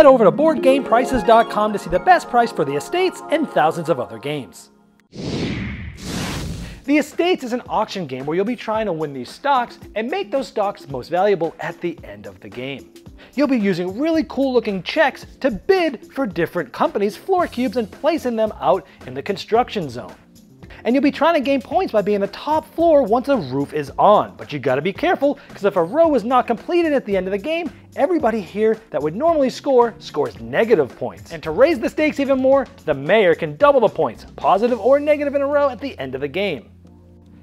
Head over to BoardGamePrices.com to see the best price for the Estates and thousands of other games. The Estates is an auction game where you'll be trying to win these stocks and make those stocks most valuable at the end of the game. You'll be using really cool looking checks to bid for different companies' floor cubes and placing them out in the construction zone. And you'll be trying to gain points by being the top floor once a roof is on. But you gotta be careful, because if a row is not completed at the end of the game, everybody here that would normally score scores negative points. And to raise the stakes even more, the mayor can double the points, positive or negative in a row, at the end of the game.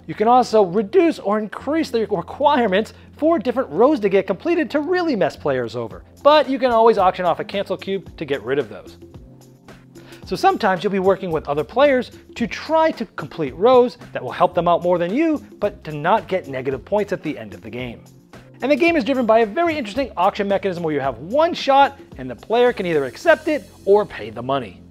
You can also reduce or increase the requirements for different rows to get completed to really mess players over. But you can always auction off a cancel cube to get rid of those. So sometimes you'll be working with other players to try to complete rows that will help them out more than you, but to not get negative points at the end of the game. And the game is driven by a very interesting auction mechanism where you have one shot and the player can either accept it or pay the money.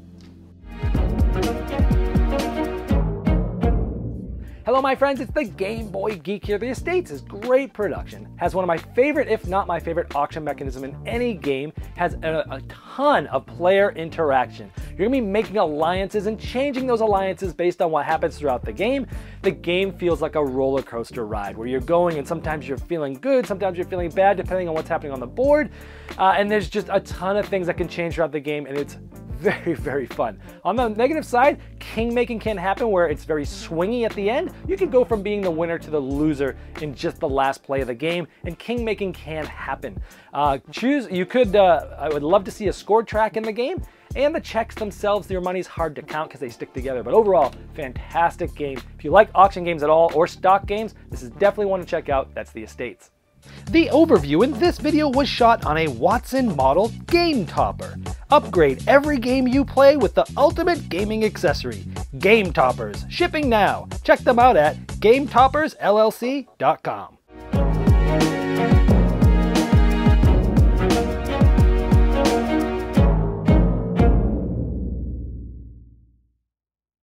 Hello my friends, it's the Game Boy Geek here. The Estates is great production, has one of my favorite, if not my favorite, auction mechanism in any game, has a ton of player interaction. You're gonna be making alliances and changing those alliances based on what happens throughout the game. The game feels like a roller coaster ride where you're going and sometimes you're feeling good, sometimes you're feeling bad depending on what's happening on the board. And there's just a ton of things that can change throughout the game, and it's very, very fun. On the negative side, king making can happen where it's very swingy at the end. You can go from being the winner to the loser in just the last play of the game, and king making can happen. I would love to see a score track in the game, and the checks themselves, your money's hard to count because they stick together. But overall, fantastic game. If you like auction games at all or stock games, this is definitely one to check out. That's the Estates. The overview in this video was shot on a Watson model Game Topper. Upgrade every game you play with the ultimate gaming accessory, Game Toppers, shipping now. Check them out at GameToppersLLC.com.